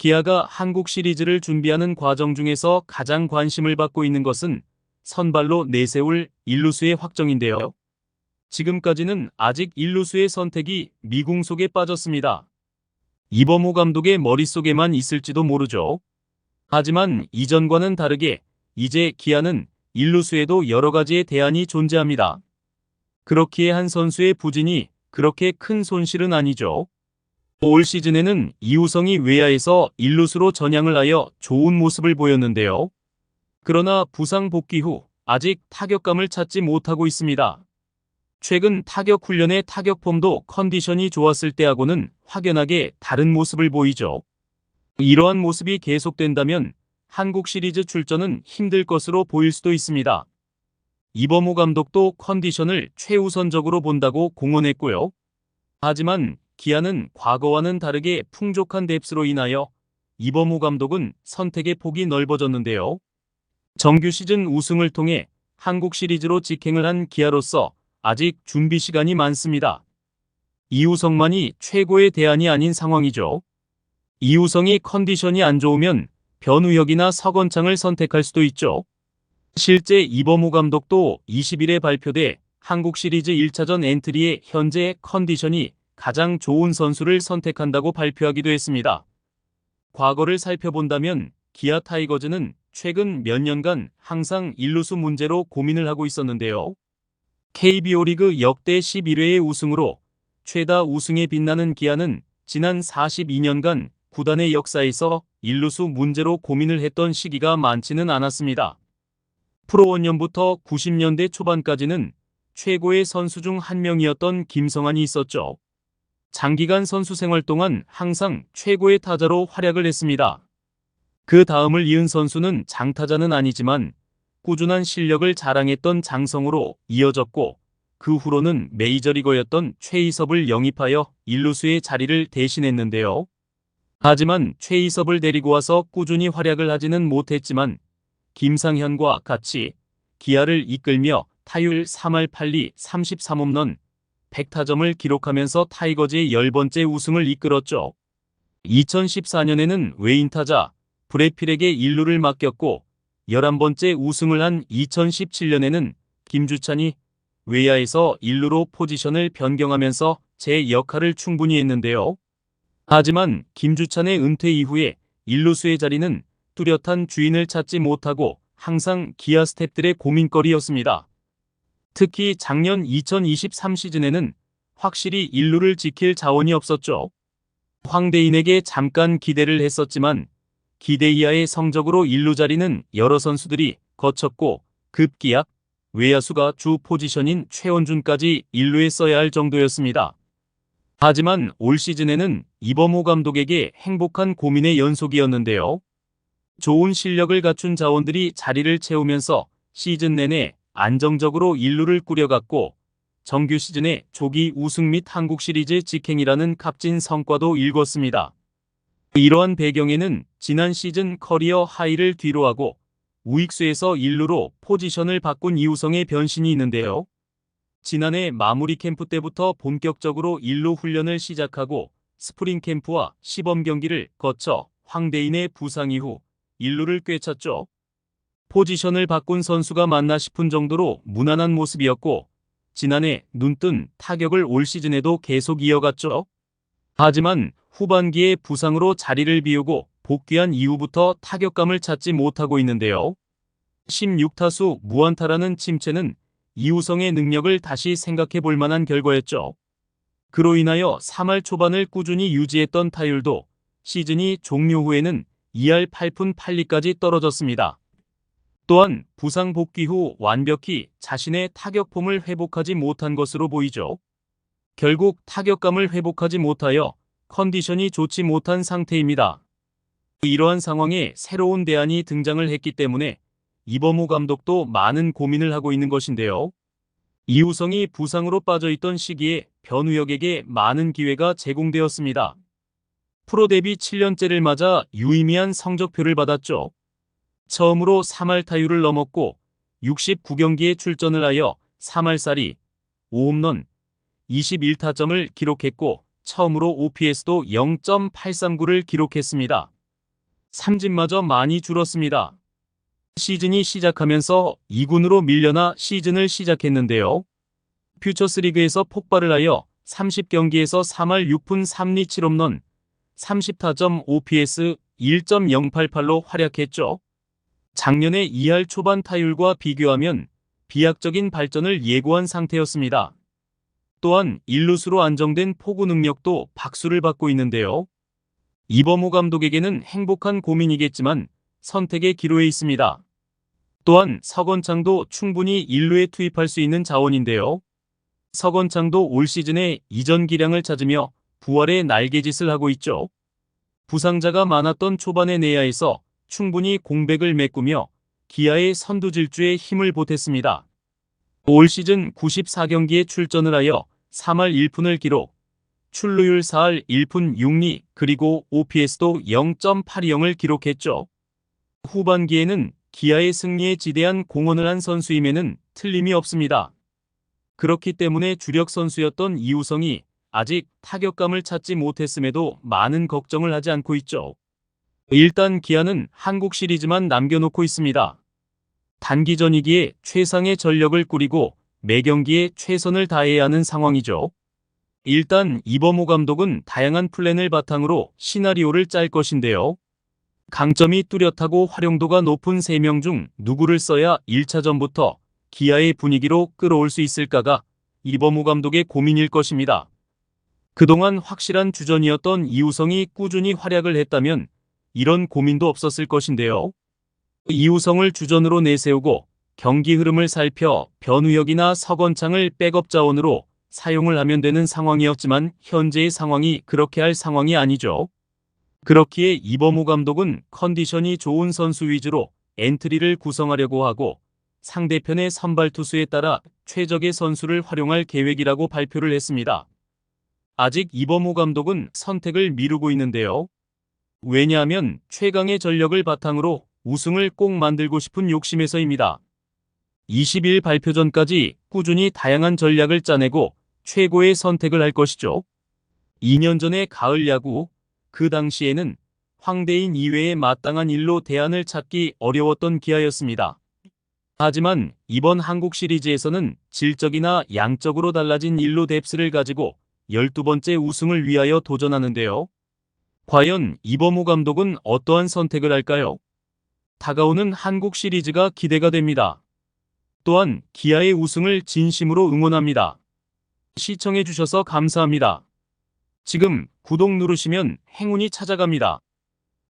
기아가 한국 시리즈를 준비하는 과정 중에서 가장 관심을 받고 있는 것은 선발로 내세울 일루수의 확정인데요. 지금까지는 아직 일루수의 선택이 미궁속에 빠졌습니다. 이범호 감독의 머릿속에만 있을지도 모르죠. 하지만 이전과는 다르게 이제 기아는 일루수에도 여러 가지의 대안이 존재합니다. 그렇기에 한 선수의 부진이 그렇게 큰 손실은 아니죠. 올 시즌에는 이우성이 외야에서 일루수로 전향을 하여 좋은 모습을 보였는데요. 그러나 부상 복귀 후 아직 타격감을 찾지 못하고 있습니다. 최근 타격 훈련의 타격 폼도 컨디션이 좋았을 때하고는 확연하게 다른 모습을 보이죠. 이러한 모습이 계속된다면 한국 시리즈 출전은 힘들 것으로 보일 수도 있습니다. 이범호 감독도 컨디션을 최우선적으로 본다고 공언했고요. 하지만 기아는 과거와는 다르게 풍족한 뎁스로 인하여 이범호 감독은 선택의 폭이 넓어졌는데요. 정규 시즌 우승을 통해 한국 시리즈로 직행을 한 기아로서 아직 준비 시간이 많습니다. 이우성만이 최고의 대안이 아닌 상황이죠. 이우성이 컨디션이 안 좋으면 변우혁이나 서건창을 선택할 수도 있죠. 실제 이범호 감독도 20일에 발표돼 한국 시리즈 1차전 엔트리에 현재 컨디션이 가장 좋은 선수를 선택한다고 발표하기도 했습니다. 과거를 살펴본다면 기아 타이거즈는 최근 몇 년간 항상 일루수 문제로 고민을 하고 있었는데요. KBO 리그 역대 11회의 우승으로 최다 우승에 빛나는 기아는 지난 42년간 구단의 역사에서 일루수 문제로 고민을 했던 시기가 많지는 않았습니다. 프로 원년부터 90년대 초반까지는 최고의 선수 중 한 명이었던 김성환이 있었죠. 장기간 선수 생활 동안 항상 최고의 타자로 활약을 했습니다. 그 다음을 이은 선수는 장타자는 아니지만 꾸준한 실력을 자랑했던 장성우로 이어졌고 그 후로는 메이저리거였던 최이섭을 영입하여 일루수의 자리를 대신했는데요. 하지만 최이섭을 데리고 와서 꾸준히 활약을 하지는 못했지만 김상현과 같이 기아를 이끌며 타율 3할 8리 33홈런 100타점을 기록하면서 타이거즈의 10번째 우승을 이끌었죠. 2014년에는 외인 타자 브래필에게 일루를 맡겼고 11번째 우승을 한 2017년에는 김주찬이 외야에서 일루로 포지션을 변경하면서 제 역할을 충분히 했는데요. 하지만 김주찬의 은퇴 이후에 일루수의 자리는 뚜렷한 주인을 찾지 못하고 항상 기아 스태프들의 고민거리였습니다. 특히 작년 2023 시즌에는 확실히 일루를 지킬 자원이 없었죠. 황대인에게 잠깐 기대를 했었지만 기대 이하의 성적으로 일루 자리는 여러 선수들이 거쳤고 급기야 외야수가 주 포지션인 최원준까지 일루에 써야 할 정도였습니다. 하지만 올 시즌에는 이범호 감독에게 행복한 고민의 연속이었는데요. 좋은 실력을 갖춘 자원들이 자리를 채우면서 시즌 내내 안정적으로 일루를 꾸려갔고 정규 시즌에 조기 우승 및 한국 시리즈 직행이라는 값진 성과도 일궜습니다. 이러한 배경에는 지난 시즌 커리어 하이를 뒤로하고 우익수에서 일루로 포지션을 바꾼 이우성의 변신이 있는데요. 지난해 마무리 캠프 때부터 본격적으로 일루 훈련을 시작하고 스프링 캠프와 시범 경기를 거쳐 황대인의 부상 이후 일루를 꿰찼죠. 포지션을 바꾼 선수가 맞나 싶은 정도로 무난한 모습이었고 지난해 눈뜬 타격을 올 시즌에도 계속 이어갔죠. 하지만 후반기에 부상으로 자리를 비우고 복귀한 이후부터 타격감을 찾지 못하고 있는데요. 16타수 무안타라는 침체는 이우성의 능력을 다시 생각해 볼 만한 결과였죠. 그로 인하여 3할 초반을 꾸준히 유지했던 타율도 시즌이 종료 후에는 2할 8푼 8리까지 떨어졌습니다. 또한 부상 복귀 후 완벽히 자신의 타격폼을 회복하지 못한 것으로 보이죠. 결국 타격감을 회복하지 못하여 컨디션이 좋지 못한 상태입니다. 이러한 상황에 새로운 대안이 등장을 했기 때문에 이범호 감독도 많은 고민을 하고 있는 것인데요. 이우성이 부상으로 빠져있던 시기에 변우혁에게 많은 기회가 제공되었습니다. 프로 데뷔 7년째를 맞아 유의미한 성적표를 받았죠. 처음으로 3할 타율을 넘었고 69경기에 출전을 하여 3할살이 5홈런 21타점을 기록했고 처음으로 OPS도 0.839를 기록했습니다. 삼진마저 많이 줄었습니다. 시즌이 시작하면서 2군으로 밀려나 시즌을 시작했는데요. 퓨처스리그에서 폭발을 하여 30경기에서 3할 6푼 3리 7홈런, 30타점 OPS 1.088로 활약했죠. 작년의 2할 초반 타율과 비교하면 비약적인 발전을 예고한 상태였습니다. 또한 일루수로 안정된 포구 능력도 박수를 받고 있는데요. 이범호 감독에게는 행복한 고민이겠지만 선택의 기로에 있습니다. 또한 서건창도 충분히 일루에 투입할 수 있는 자원인데요. 서건창도 올 시즌에 이전 기량을 찾으며 부활의 날개짓을 하고 있죠. 부상자가 많았던 초반의 내야에서 충분히 공백을 메꾸며 기아의 선두질주에 힘을 보탰습니다. 올 시즌 94경기에 출전을 하여 3할 1푼을 기록, 출루율 4할 1푼 6리 그리고 OPS도 0.820을 기록했죠. 후반기에는 기아의 승리에 지대한 공헌을 한 선수임에는 틀림이 없습니다. 그렇기 때문에 주력 선수였던 이우성이 아직 타격감을 찾지 못했음에도 많은 걱정을 하지 않고 있죠. 일단 기아는 한국 시리즈만 남겨놓고 있습니다. 단기전이기에 최상의 전력을 꾸리고 매 경기에 최선을 다해야 하는 상황이죠. 일단 이범호 감독은 다양한 플랜을 바탕으로 시나리오를 짤 것인데요. 강점이 뚜렷하고 활용도가 높은 3명 중 누구를 써야 1차전부터 기아의 분위기로 끌어올 수 있을까가 이범호 감독의 고민일 것입니다. 그동안 확실한 주전이었던 이우성이 꾸준히 활약을 했다면 이런 고민도 없었을 것인데요. 이우성을 주전으로 내세우고 경기 흐름을 살펴 변우혁이나 서건창을 백업 자원으로 사용을 하면 되는 상황이었지만 현재의 상황이 그렇게 할 상황이 아니죠. 그렇기에 이범호 감독은 컨디션이 좋은 선수 위주로 엔트리를 구성하려고 하고 상대편의 선발 투수에 따라 최적의 선수를 활용할 계획이라고 발표를 했습니다. 아직 이범호 감독은 선택을 미루고 있는데요. 왜냐하면 최강의 전력을 바탕으로 우승을 꼭 만들고 싶은 욕심에서입니다. 20일 발표 전까지 꾸준히 다양한 전략을 짜내고 최고의 선택을 할 것이죠. 2년 전의 가을 야구, 그 당시에는 황대인 이외에 마땅한 일로 대안을 찾기 어려웠던 기아였습니다. 하지만 이번 한국 시리즈에서는 질적이나 양적으로 달라진 일루 뎁스를 가지고 12번째 우승을 위하여 도전하는데요. 과연 이범호 감독은 어떠한 선택을 할까요? 다가오는 한국 시리즈가 기대가 됩니다. 또한 기아의 우승을 진심으로 응원합니다. 시청해주셔서 감사합니다. 지금 구독 누르시면 행운이 찾아갑니다.